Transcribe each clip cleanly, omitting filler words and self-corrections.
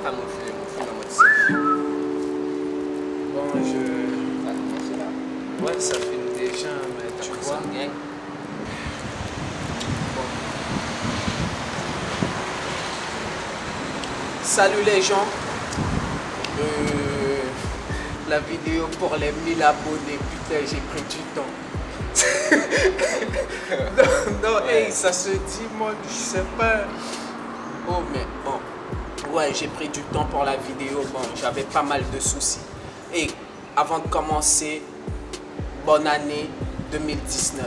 Enfin, mon film en mode selfie. Bon, Ça a commencé là. Ouais, ça filme déjà, mais tu vois. Gang. Salut les gens. La vidéo pour les 1000 abonnés, putain, j'ai pris du temps. non, hey, ça se dit, moi, je sais pas. Oh, mais bon. Ouais, j'ai pris du temps pour la vidéo. Bon, j'avais pas mal de soucis. Et avant de commencer, bonne année 2019.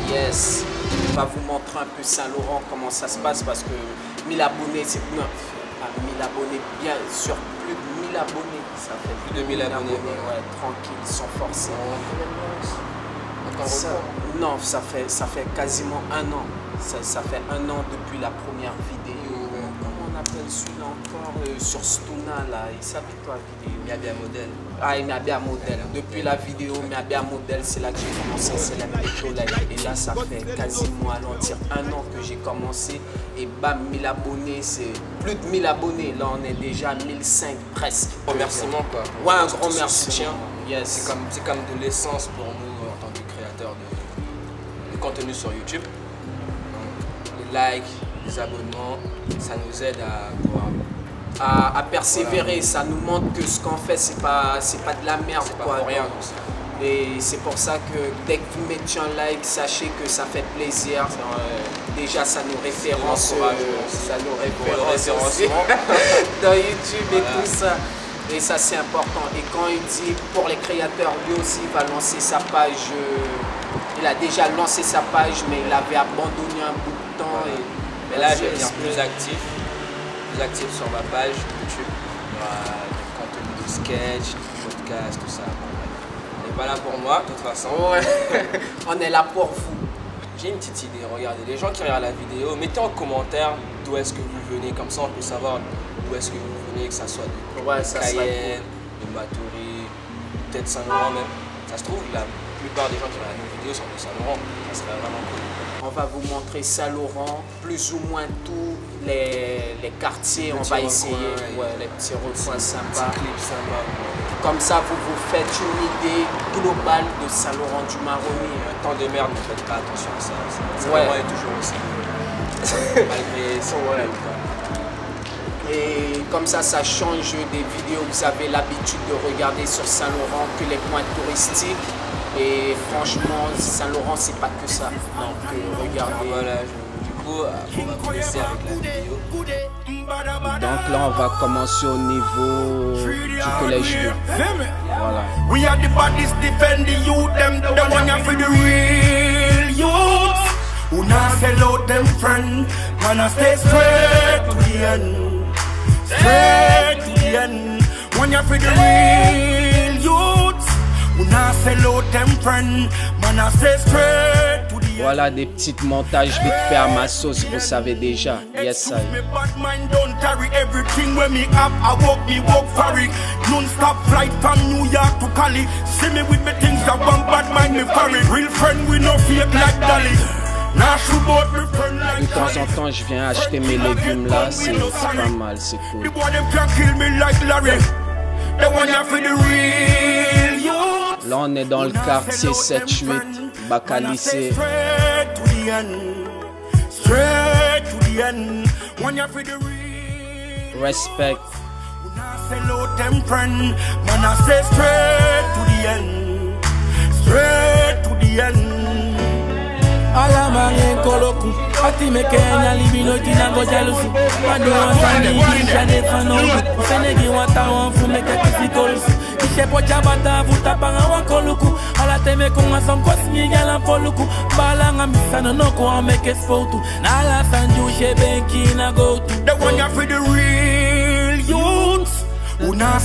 Yes. On va vous montrer un peu Saint-Laurent, comment ça se passe, parce que 1000 abonnés, c'est... Non, pas 1000 abonnés, bien sûr, plus de 1000 abonnés. Ça fait Plus de 1000 abonnés. Ouais, tranquille, sans forcer. Ça, Non, ça fait quasiment un an. Ça fait un an depuis la première vidéo. Comment on appelle celui-là encore sur Stuna là. Il s'appelle quoi la vidéo? Miabia Modèle. Ah, Miabia Modèle. Depuis la vidéo Miabia Modèle, c'est là que j'ai commencé à célébrer le live. Et là, ça fait quasiment à dire un an que j'ai commencé. Et bam, 1000 abonnés, c'est plus de 1000 abonnés. Là, on est déjà à 1005 presque. Remerciement quoi. Ouais, un grand merci. Soutien. Yes. C'est comme de l'essence pour nous en tant que créateurs de contenu sur YouTube. Les likes, les abonnements, ça nous aide à persévérer. Voilà. Ça nous montre que ce qu'on fait, c'est pas de la merde. C'est pas quoi. Pour rien. Et c'est pour ça que dès que vous mettez un like, sachez que ça fait plaisir. Déjà, ça nous référence, dans YouTube et tout ça. Et ça, c'est important. Et quand il dit pour les créateurs, lui aussi, il va lancer sa page. Il a déjà lancé sa page, mais il avait abandonné un bout de temps. Voilà. Et mais là, je vais devenir plus actif sur ma page YouTube. Il y aura du contenu de sketch, du podcast, tout ça. On n'est pas là pour moi, de toute façon. Ouais. On est là pour vous. J'ai une petite idée, regardez, les gens qui regardent la vidéo, mettez en commentaire d'où est-ce que vous venez, comme ça on peut savoir d'où est-ce que vous venez, que ça soit de Cayenne, de Matoury, peut-être Saint-Laurent même. Ça se trouve, la plupart des gens qui regardent nos vidéos sont de Saint-Laurent, ça serait vraiment cool. On va vous montrer Saint-Laurent, plus ou moins tous les quartiers, on va essayer, les petits recoins sympas. Comme ça, vous vous faites une idée globale de Saint-Laurent du Maroni. Tant de merde, ne faites pas attention à ça. Saint-Laurent est toujours aussi malgré son Et comme ça change des vidéos que vous avez l'habitude de regarder sur Saint-Laurent, que les points touristiques. Et franchement, Saint-Laurent, c'est pas que ça. Donc, regardez. Voilà, du coup, on va vous laisser avec la vidéo. Donc là, on va commencer au niveau du collège 2. Voilà. We are the bodies defend the youth, them one for the real youth. Who not sell out them friend, man I stay straight to the end. Straight to the end. One for the real youth. Who not sell out them friend, man I stay straight to the end. Voilà des petites montages vite fait à ma sauce, vous savez déjà. Yes, sir. Everything when me up, I walk for it. Non-stop flight from New York to Cali. See me with me things that one bad mind me for it. Real friend, we no fake like Dolly. De temps en temps, je viens acheter mes légumes là, c'est pas mal, c'est cool. Là, on est dans le quartier 7-8, Bacalissé. Respect. Ala mange koloku ati me kenya libino tina go jalusu mando ansani bisha de fano senegi wata wan fu me katifikol ishe pocha bata vuta panga wan koluku ala teme ko ngason kosmi gala poluku bala ngamisano no ko make spotu na la sanju she benki na go to the one ya for the real youth. Là,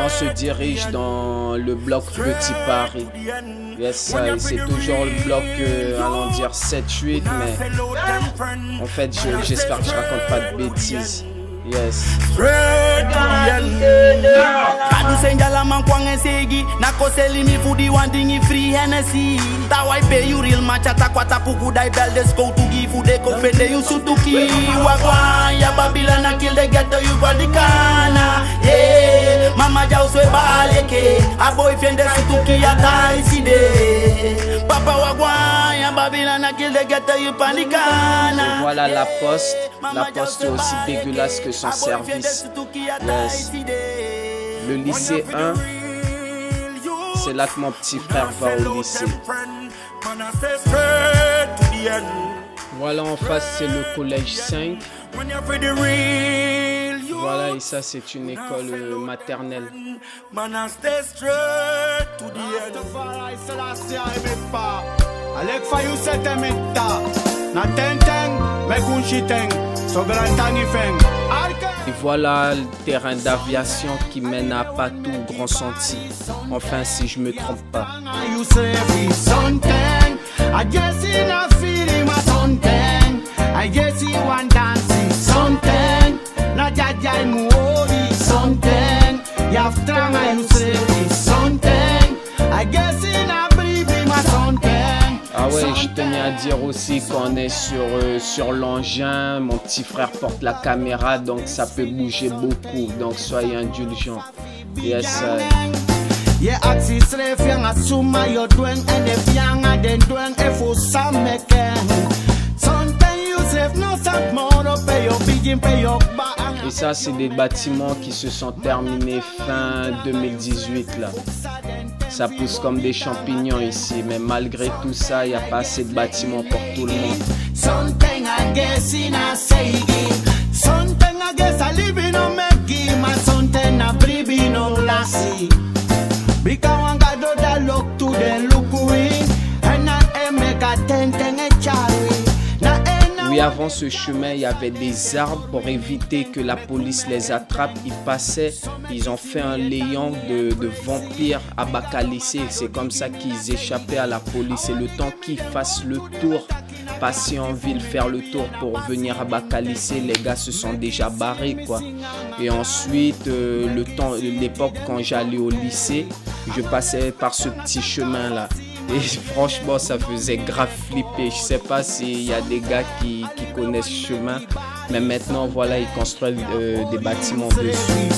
on se dirige dans le bloc Petit Paris. Yes, c'est toujours le bloc, allons dire 7-8, mais en fait, j'espère que je raconte pas de bêtises. Yes. Straight to the end. Kadu senjala man kwange segi na koseli mi fudi wandingi free Hennessy. Tawai pay you real machata kwata puku dai beldes go to give fude ko fende you sutuki. Wagwan ya Babylon kill the ghetto you badikana. Yeah, mama jauswe baleke. A boyfriend de sutuki ya taiside. Papa wagwan ya Babylon kill the ghetto you panikana. Voilà la poste. La poste est aussi dégueulasse que son service. Yes. Le lycée 1, c'est là que mon petit frère va au lycée. Voilà en face, c'est le collège 5. Voilà, et ça, c'est une école maternelle. Et voilà le terrain d'aviation qui mène à Patou, Grand Sentier. Enfin, si je me trompe pas. Ah ouais, je tenais à dire aussi qu'on est sur l'engin. Mon petit frère porte la caméra, donc ça peut bouger beaucoup. Donc soyez indulgents. Yes, sir. Yeah, axis ref yang asuma yo dwen and if yang den dwen efo sameken. Sometimes you save no sant more pay your begin pay your ba. Et ça, c'est des bâtiments qui se sont terminés fin 2018 là. Ça pousse comme des champignons ici, mais malgré tout ça, il n'y a pas assez de bâtiments pour tout le monde. Something I guess in a say, something I guess I live in a make, my something I breathe in a lassie. Because one got the look to the look away, and I make a tent and a cherry. Oui, avant ce chemin, il y avait des arbres pour éviter que la police les attrape. Ils passaient, ils ont fait un léon de vampires à Bacalissé. C'est comme ça qu'ils échappaient à la police. Et le temps qu'ils fassent le tour, passer en ville, faire le tour pour venir à Bacalissé, les gars se sont déjà barrés, quoi. Et ensuite, l'époque quand j'allais au lycée, je passais par ce petit chemin-là. Et franchement, ça faisait grave flipper. Je sais pas s'il y a des gars qui connaissent ce chemin, mais maintenant, voilà, ils construisent des bâtiments dessus.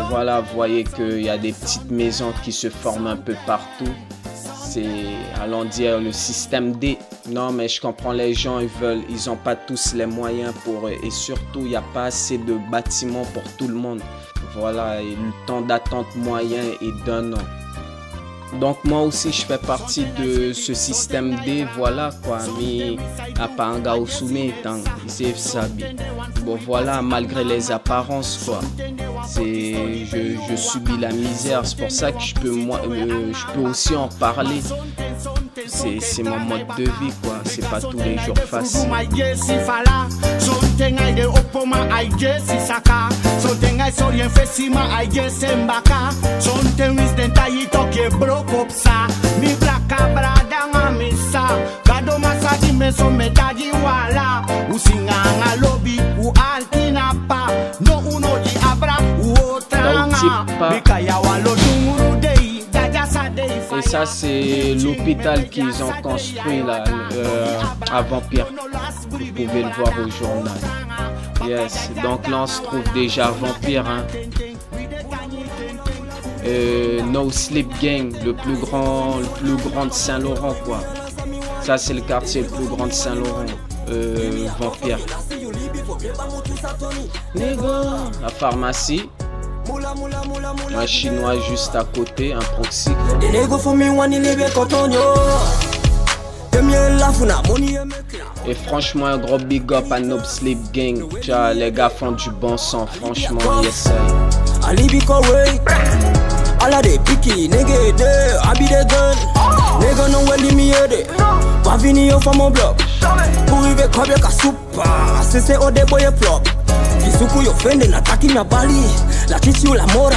Voilà, vous voyez qu'il y a des petites maisons qui se forment un peu partout. C'est, allons dire, le système D. Non, mais je comprends, les gens, ils n'ont pas tous les moyens pour... Et surtout, il n'y a pas assez de bâtiments pour tout le monde. Voilà, et le temps d'attente moyen est d'1 an. Donc moi aussi, je fais partie de ce système D, voilà quoi. Mais à Panga Osume, c'est ça. Bon voilà, malgré les apparences quoi. Je subis la misère, c'est pour ça que je peux aussi en parler. C'est mon mode de vie quoi, c'est pas tous les jours facile. Et ça c'est l'hôpital qu'ils ont construit là à Vampire. Vous pouvez le voir au journal. Yes, donc là on se trouve déjà à Vampire hein. No Sleep Gang, le plus grand de Saint-Laurent quoi. Ça c'est le quartier le plus grand de Saint-Laurent, Vampire. La pharmacie. Un chinois juste à côté, un proxy. Et franchement, un gros big up à No Sleep Gang. Tcha, les gars font du bon sang, franchement, yes. Suku yo fende na taki na bali. La chichi la mora.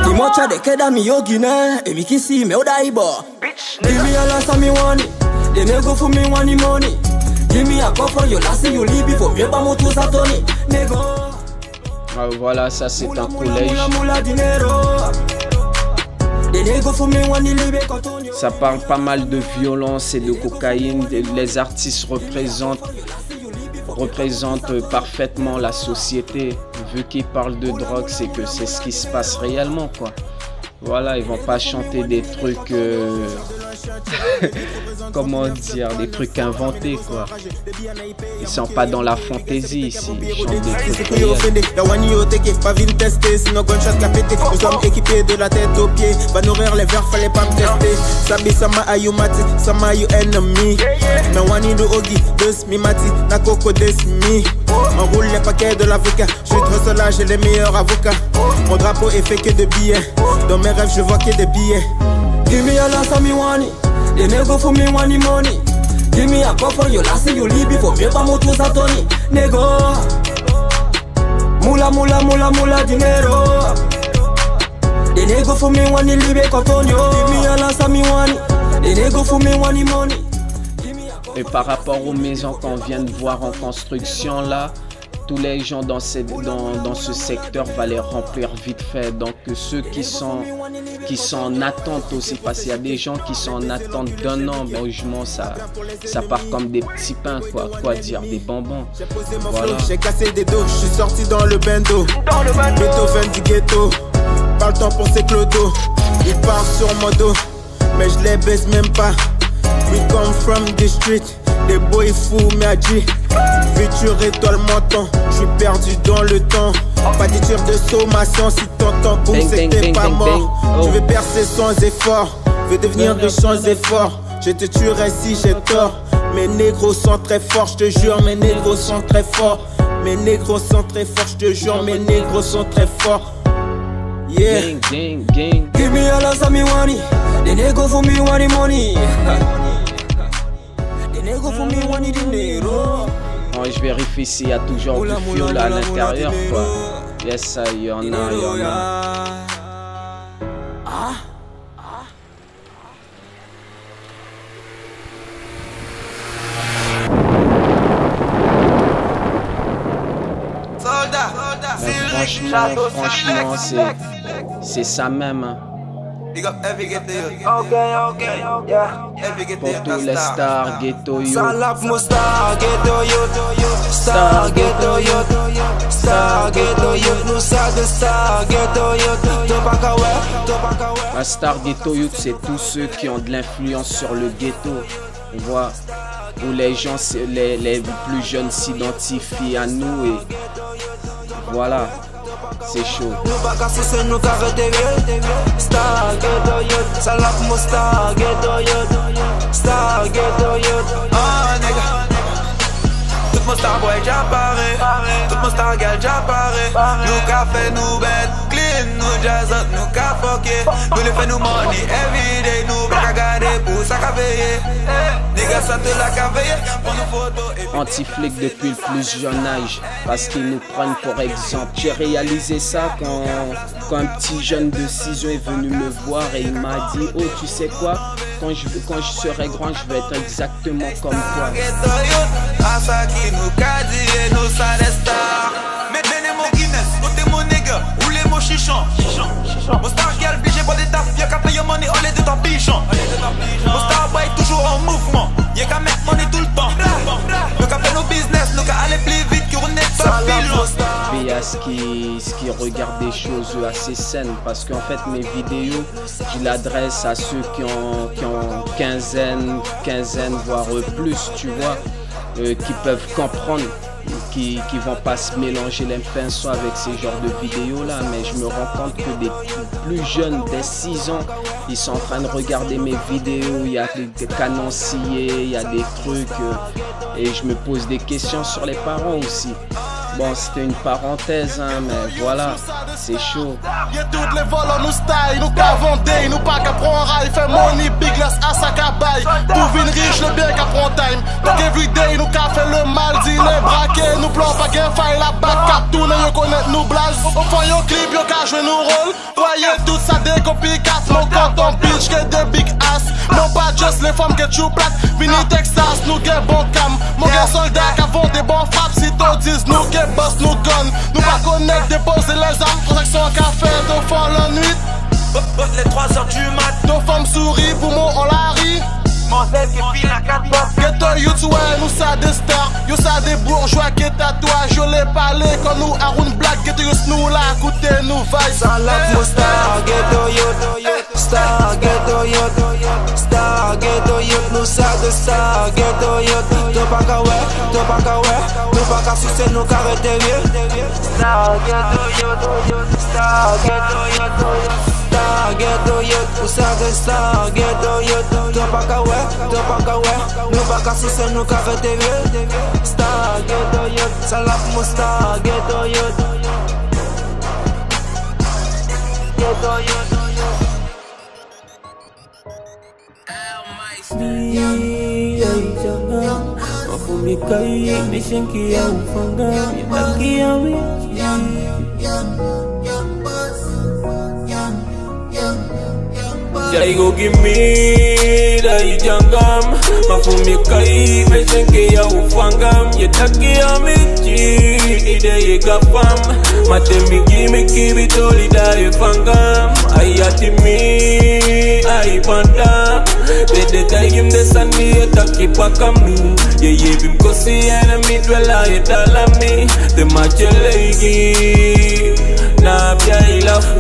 Timocha de keda mi yogine. E mi kisi me oda ibo. Give me a last me want it. They may go for me want money. Give me a coffer, you last you leave before me pas mon tout ça Tony. Nego. Voilà, ça c'est un collège. Ça parle pas mal de violence et de cocaïne. Les artistes représentent parfaitement la société. Vu qu'ils parlent de drogue, c'est que c'est ce qui se passe réellement, quoi. Voilà, ils vont pas chanter des trucs, comment dire, des trucs inventés, quoi. Ils sont pas dans la fantaisie ici, ils chantent des trucs réels. Pas vite tester, sinon gunshot qu'a pété. Nous sommes équipés de la tête aux pieds. Va nourrir les verres, fallait pas me tester. Sabi sama ayu mati, sama ayu enemy. Mais wani do ogi, dos mi mati, na coco des mi. On roule les paquets de l'avocat. Je suis trop seul là, j'ai les meilleurs avocats. Mon drapeau est fait que de billets. Dans mes rêves, je vois que des billets. Give me a last me want it. They may go for me want money. Give me a coffer, you last you leave before me pas mon tout ça Tony. Nego. Mula mula mula mula dinero. They may go for me want it, libe cotonio. Give me a last me want it. They may go for me want money. Et par rapport aux maisons qu'on vient de voir en construction là, tous les gens dans ce secteur va les remplir vite fait. Donc ceux qui sont en attente aussi, parce qu'il y a des gens qui sont en attente d'un an, logement, ça part comme des petits pains, quoi dire, des bonbons. Voilà. J'ai cassé des dos, je suis sorti dans le bendo. Beethoven du ghetto, pas le temps pour ces clodos. Ils partent sur mon dos, mais je les baisse même pas. We come from the street, les boys fous magic. Futur étoile menton, je suis perdu dans le temps. Pas de tir de sommation, si t'entends boum c'est que t'es pas mort. Je vais percer sans effort, veux devenir riche sans effort. Je te tuerai si j'ai tort. Mes négros sont très forts, je te jure, mes négros sont très forts. Mes négros sont très forts, je te jure, mes négros sont très forts. Yeah. Gang, gang, gang. Give me a lot of me money. They nego for me want money. They nego for me want dinero. Bon, je vérifie s'il y a toujours du fuel à l'intérieur, quoi. Yes, ça, il y en a. Franchement, c'est ça même. Hein. Pour tous les stars, ghetto youth. Star ghetto youth. Star ghetto youth. Nous ça de star ghetto youth. La star ghetto youth, c'est tous ceux qui ont de l'influence sur le ghetto. On voit où les gens, les plus jeunes s'identifient à nous et voilà. C'est chaud. Tout mon star boy déjà paré, tout mon star girl déjà paré. Nous café, nous bête, clean, nous jazz up, nous cafoqué. Nous les fait nous money everyday, nous pas garder pour ça café. Nigga ça te la café, pour nos photos. Anti-flic depuis le plus jeune âge, parce qu'ils nous prennent pour exemple. J'ai réalisé ça quand un petit jeune de 6 ans est venu me voir et il m'a dit: oh tu sais quoi, quand je serai grand je vais être exactement comme toi. Mon star girl obligé pour des taf, y'a qu'à payer money au lieu de ton pigeon. Mon star boy toujours en mouvement, y'a qu'à mettre money tout le temps. Nous qu'à faire nos business, nous qu'à aller plus vite qu'on est pas pilon. Et à ce qui regarde des choses assez saines, parce qu'en fait mes vidéos, je l'adresse à ceux qui ont quinzaine voire plus, tu vois, qui peuvent comprendre. Qui vont pas se mélanger les pinceaux avec ces genres de vidéos là, mais je me rends compte que des plus jeunes, dès 6 ans, ils sont en train de regarder mes vidéos, il y a des canonciers, il y a des trucs, et je me pose des questions sur les parents aussi. Bon, c'était une parenthèse, hein, mais voilà, c'est chaud. Y'a toutes les volants, nous style, nous qu'à vendre, nous pas qu'à prendre rail, fait money, big glass à sa cabaye. Pour vin riche, le bien qu'à prendre time. Donc everyday, nous qu'à fait le mal, dîner, braquer, nous plan pas qu'un faille, la back cap tourner, yo connaître nous blaze. Au fond, yo clip, yo qu'à jouer nous rôle. Voyez tout ça des copycats, mon canton bitch, que des big ass. Non pas juste les femmes que tu plaques, vini Texas, nous qu'un bon cam. Mon gars soldat qui avons des bons frappes, si t'en disent nous qu'un boss nous gun. Nous pas connaître, déposer les armes, transaction café, de fond la nuit. Les 3h du mat. Nos femmes sourient, pour moi on la rit. Mon zèle qui pile à 4 bottes. Get a youth, ouais, nous ça des stars. Yo ça des bourgeois qui tatouage. Yo les parler quand nous Haroun Black. Get youth, nous là, écoutez nous vaille. Salade mon star, get a youth. Star, get a youth. Star, get a youth. Nous ça des stars, get a youth. T'as pas qu'à ouais, t'as pas qu'à ouais. Nous pas qu'à sucer, nous qu'à rester vieux. Star, get a youth. Star, get a youth. Star, get a youth. Nous ça des stars, get a youth. T'as pas qu'à ouais, t'as pas qu'à ouais. Nous pas qu'à sucer, nous qu'à rester vieux. Star, get a youth. Salade mon star, get a youth. Get a youth. Jai go give me the jangam, mafumi kai besenge ya ufangam, yetaki amichi ide yegafam, matemi gimi kibitoli da yefangam, ayati mi ayipanda, de taigim de sani yetaki pakami, ye bim kosi enemy dwella yedalami, de machelegi.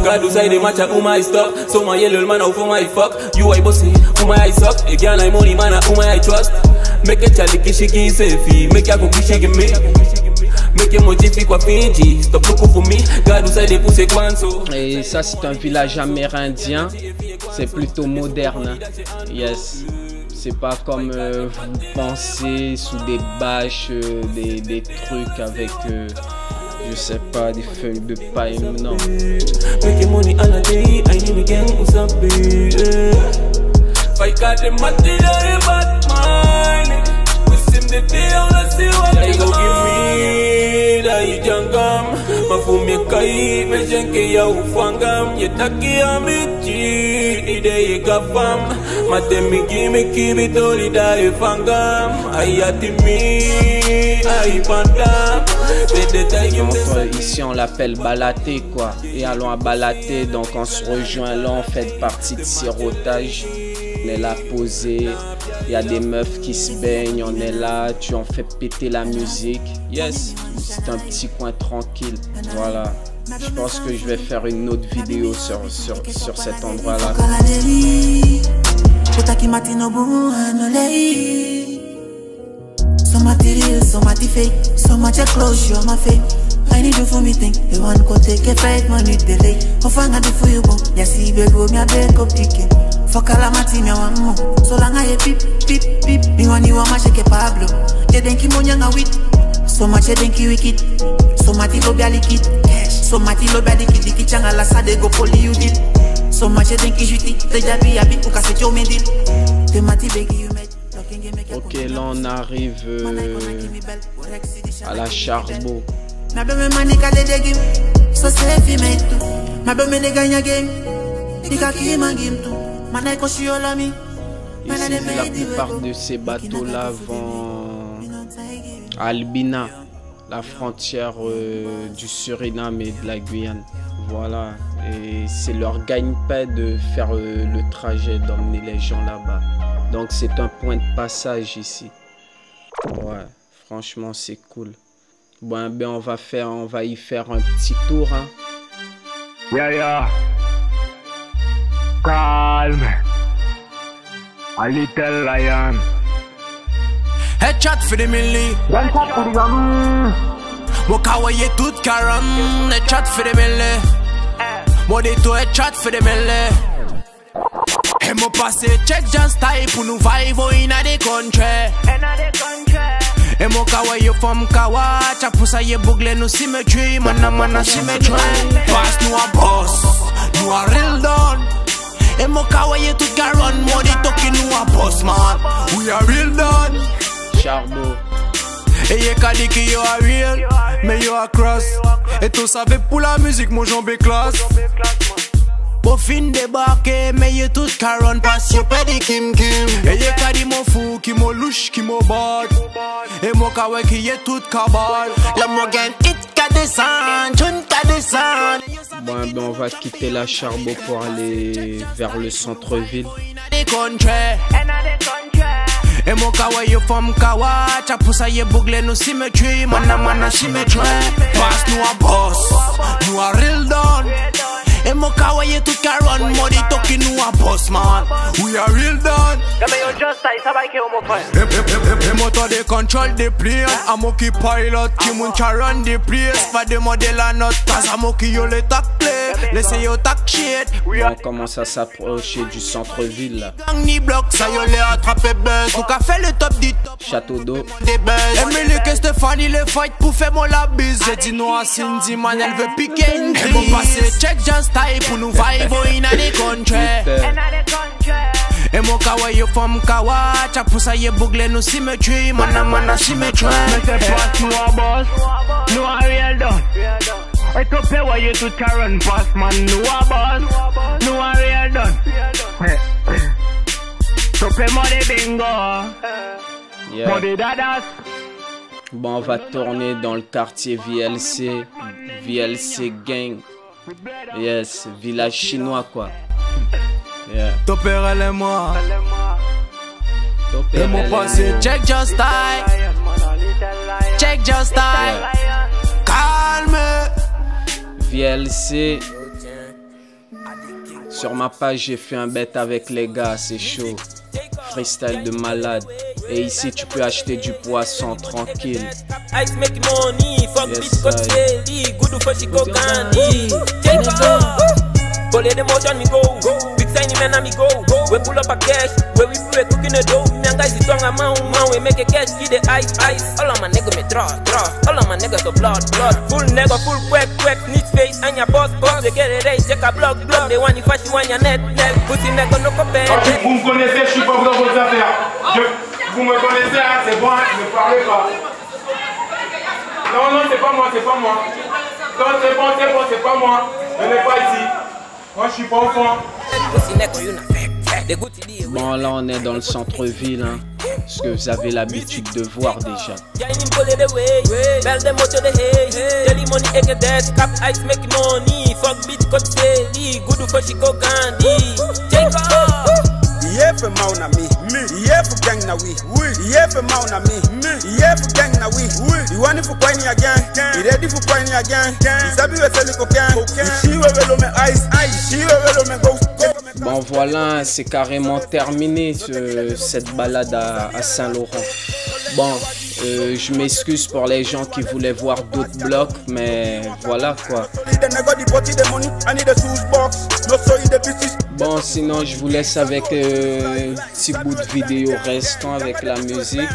God who say the match at my stop. So my yellow man out for my fuck. You I bossy, who my I suck. A girl I money man who my I trust. Make a chali kishiki selfie. Make a cookie shake me. Make a motifi kwa Fiji. Stop looking for me. God who say they pousse kwanso. Et ça c'est un village amérindien. C'est plutôt moderne. Yes. C'est pas comme vous pensez sous des bâches, des trucs avec je sais pas, des feuilles de paille, non. Making money all day, I need me gang usabe. If I got the money, I bad money. We sim the day, I wanna see what they go give me. The jangam, mafumi kai, mejenke ya ufangam, yetaki amichi, ide yegafam, matemi gimi kibitoli da yefangam, ayati mi, ayipanda. Ici on l'appelle Balaté quoi. Et allons à Balaté, donc on se rejoint là, on fait partie de sirotage. On est là posé, il y a des meufs qui se baignent, on est là, tu en fais péter la musique. Yes, c'est un petit coin tranquille. Voilà. Je pense que je vais faire une autre vidéo sur cet endroit là. So material, so mati fake, so much a close, you're my fake. I need you for me think, the one could take a 5 minute delay. Ofanga di for you bo, ya si bego mi a beg up ticket. Fuck alamati mi a one more, so long I pip, pip, pip. Mi wani wa ma shake Pablo, je denki mo nyanga wit. So much je denki wicked, so mati lo bia likit. So mati lo bia diki diki changa la sa de go poli you did. So much je denki juti, te jabi abi, ou ka se jo mendil. Te mati begi you met. Ok, là on arrive à la Charbot. Ici, la plupart de ces bateaux-là vont à Albina, la frontière du Suriname et de la Guyane. Voilà, et c'est leur gagne-pain de faire le trajet, d'emmener les gens là-bas. Donc c'est un point de passage ici. Ouais, franchement c'est cool. Bon ben on va y faire un petit tour hein. Yeah. Calme. A little lion. Headshot for the milli. Headshot for the gamin. Mokawaye tout karam. Headshot for the milli. Modito headshot for the milli. Et mon passé check just type pour nous vibe in the country. Et mon kawa yo femme kawa, cha poussa ye bougle nous symmetry, mana symmetry. Pass nous a boss, nous a real done. Et mon kawa ye tout garon, money talking nous a boss man. We are real done. Charbot. Et y'a qu'à dire que yo a real, mais yo a cross. Et tout ça fait pour la musique, mon jambe est classe. Pour fin débarquer, mais y'a tout caron, parce que y'a pas de Kim Kim. Et y'a qu'à dire mon fou, qui mon louche, qui mon bad. Et mon kawa qui y'a tout cabal. La mogen hit qu'à descendre, June qu'à descendre. Bon, ben on va quitter la Charbot pour aller vers le centre-ville. Et mon kawa yo femme kawa, cha poussa ye bougle nous symmetry, mana symmetry. Pass nous a boss, nous a real done. Et mon kawa ye tout caron, money talking nous a boss man. We are real done. Et mon temps de control des pliants, à mon qui pilot, qui moun charon des place. Pas de modèle à notre tasse, à mon qui yo le tac play. Laissez yo tac shit. On commence à s'approcher du centre-ville là. Ni bloc, ça yo les attraper buzz. Ou qu'a fait le top du top. Château d'eau. Des buzz. Emily que Stéphanie le fight pour faire mon la bise. J'ai dit non à Cindy man, elle veut piquer une crise. Bon passer check just time pour nous vibe in the country. Et mon kawa yo femme kawa, cha poussa ye bougle nous symmetry, mana symmetry. Mais c'est pas nous a boss, nous a real done. Et tout pay wa ye tout Karen boss man, nous a boss, nous a real done. Tout pay money bingo, money dadas. Bon, on va tourner dans le quartier VLC Gang. Yes, village chinois quoi. Yeah. Ton père elle et moi. Et mon passé check just time. Check just time. Calme. VLC. Sur ma page j'ai fait un bet avec les gars, c'est chaud. Freestyle de malade. Et ici tu peux acheter du poisson tranquille. Yes, Bully the motion me go, big sign man me go. We pull up a cash, where we play cooking the dough. Me and guys is strong amount, we make a cash, get the ice. All of my nigga me draw. All of my niggas so blood. Full nigga, full quack, neat face, and your boss. They get it, they check a block. They want you fast, you want your net. Pussy nigga no compare. Vous me connaissez, je suis pas dans vos affaires. Vous me connaissez, hein, c'est bon, ne parlez pas. Non, c'est pas moi. Non, c'est pas moi. Je n'ai pas ici. Moi je suis pas enfant. Bon là on est dans le centre-ville hein, ce que vous avez l'habitude de voir déjà. Yeah for maun na me, yeah for gang na we, yeah for maun na me, yeah for gang na we. You want it for coin again, you ready for coin again. You sabi we sell cocaine, she we lo me ice, she we lo me go. Bon voilà, c'est carrément terminé cette balade à Saint-Laurent. Bon, je m'excuse pour les gens qui voulaient voir d'autres blocs, mais voilà quoi. Bon, sinon je vous laisse avec un petit bout de vidéo restant avec la musique.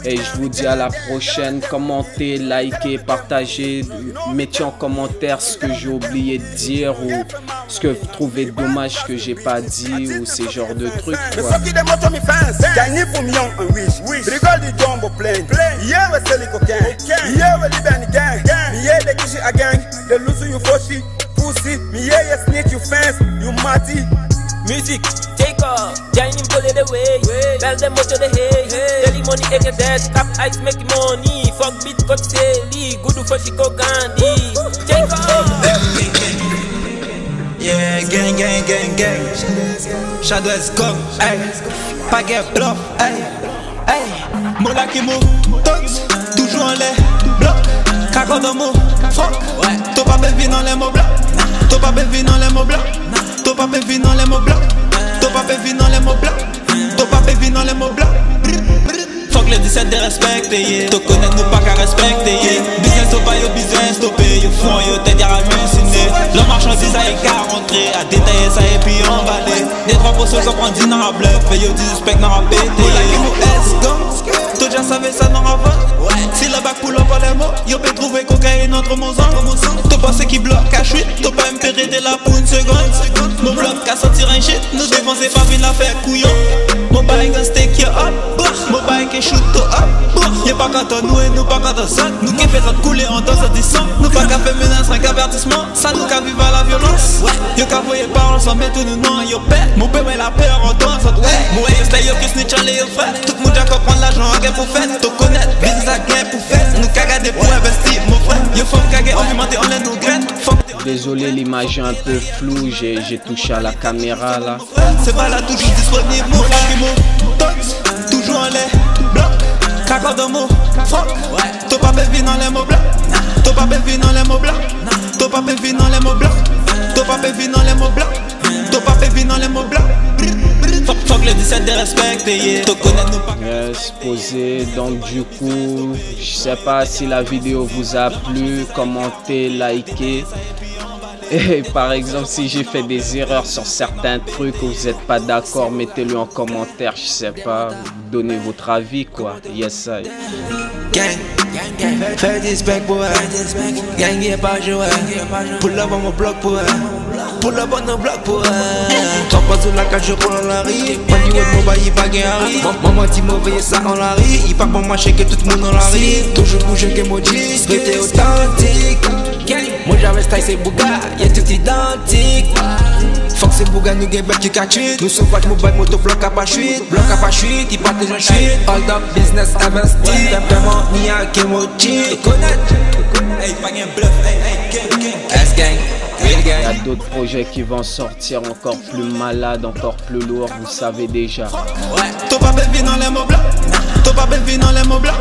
Et je vous dis à la prochaine. Commentez, likez, partagez. Mettez en commentaire ce que j'ai oublié de dire ou ce que vous trouvez dommage que j'ai pas dit ou ces genres de trucs quoi. Music, take off, join him pull it away. Bell them out to the hay. Daily money egg a desk, cap ice make money. Fuck beat cut silly, good for she go candy. Take off. Yeah, gang. Shadow is gone, hey. Pas get bluff, hey. Mola qui mou, tox, toujours en les blocs. Caco de mou, fuck, ouais. T'as pas belle vie dans les mots blancs. T'as pas belle vie dans les mots blancs. T'as pas belle vie dans les mots blancs. T'as pas belle vie dans les mots blancs. T'as pas belle vie dans les mots blancs. Fuck les 17 de respecter, yeah. T'as connaître nous pas qu'à respecter, yeah. Business au pas yo business, stopé, yo fond, yo t'es dire à halluciner. La marchandise a écarté, à détailler ça et puis emballer. Des trois pour ceux qui prennent 10 dans la bluff. Et yo, 10 spec dans la pété. Moula qui mou S-Go. Toi déjà savais ça dans la vente. Si le bac pull up à les mots, yo peut trouver cocaïne entre mon sang. T'as pensé qui bloque à chuite. T'as pas me péréter là pour une seconde. Mon bloc qu'à sortir un shit. Nous défoncer pas vite la faire couillon. Mon bike un steak yo up. Mon bike est shoot to up. Y'a pas qu'à toi nous et nous pas qu'à toi ça. Nous qui fait ça couler en danse à 10 ans. Nous pas qu'à faire menace, rien qu'avertissement. Ça nous qu'à vivre à la violence. Yo qu'à voyer par on s'en met tout nous non. Yo pète, mon père la peur en danse. Moi yo stay yo qui snitch en les frères. Tout le monde a qu'à prendre l'argent à gain pour faire. T'as connaître, business à gain pour faire. Nous qu'à garder pour investir mon frère. Yo faut qu'à gain augmenter on l'aide nos graines. Désolé, l'image est un peu floue, j'ai touché à la caméra là. C'est pas là toujours disponible, mon frère qui monte. Toujours en l'air, bloc, cacao de mots, fuck. T'as pas bévi dans les mots blancs. T'as pas bévi dans les mots blancs. T'as pas bévi dans les mots blancs. T'as pas bévi dans les mots blancs. T'as pas bévi dans les mots blancs. Fuck le 17 de respecter, yeah. T'as connais nous pas. Yes, posé. Donc du coup, je sais pas si la vidéo vous a plu, commentez, likez. Et par exemple, si j'ai fait des erreurs sur certains trucs ou vous n'êtes pas d'accord, mettez-le en commentaire, je sais pas, donnez votre avis quoi. Yes, I. Gang, fais des specs pour elle. Gang, y'a pas joué. Pull up on mon bloc pour elle. Pull up on mon bloc pour elle. T'en pas sur la cage, je prends la rue. Pas du haut de mon bail, il pas gain à rire. Maman dit mauvais, ça en la rue. Il pas pour moi, que tout le monde dans la rue. Toujours bouger que mon disque. Restez authentique. Moi j'avais style, c'est Bouga. Y'a tout identique. Fuck c'est Bouga, nous gain bête qui cachute. Nous sommes pas de mobile, moto bloc à pas chute. Bloc à pas chute, il part déjà chute. All the business investi. Vraiment, ni à Kemochi. Hey, pas un bluff, hey, gang. S-gang. Il y a d'autres projets qui vont sortir encore plus malades, encore plus lourds, vous savez déjà. T'as pas bévi dans les mots blancs. T'as pas bévi dans les mots blancs.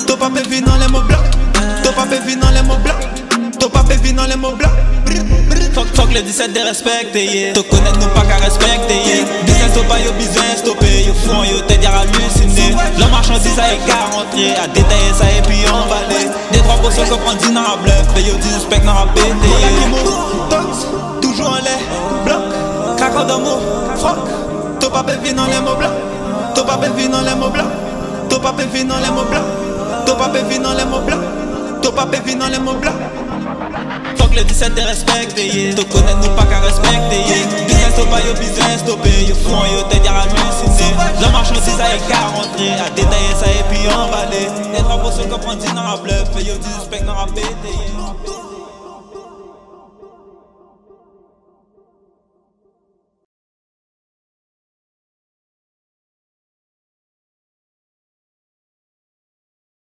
T'as pas bévi dans les mots blancs. T'as pas bévi dans les mots blancs. T'as pas bévi dans les mots blancs. Fuck le 17 de respecter, yeah. T'as connais nous pas qu'à respecter, yeah. Business t'as pas yo business, t'as payé yo fond, yo t'es dire halluciné. La marchandise a est garantie, à détailler ça et puis emballer. Des trois pour ceux qui prennent 10 dans la bluff, et yo 10 spec dans la pété. Toujours en l'air, bloc, cacao d'amour, fuck. T'as pas bévi dans les mots blancs. T'as pas bévi dans les mots blancs. T'as pas bévi dans les mots blancs. T'as pas bévi dans les mots blancs. T'as pas bévi dans les mots blancs. Fuck le 17 de respecter, yeah. T'as connais nous pas qu'à respecter, yeah. Business t'as pas yo business, t'as payé yo fond, yo t'es dire halluciné. La marchandise a est garantie, à détailler ça et puis emballer. Des trois pour ceux qui prennent 10 dans la bluff, et yo 10 spec dans la pété, yeah.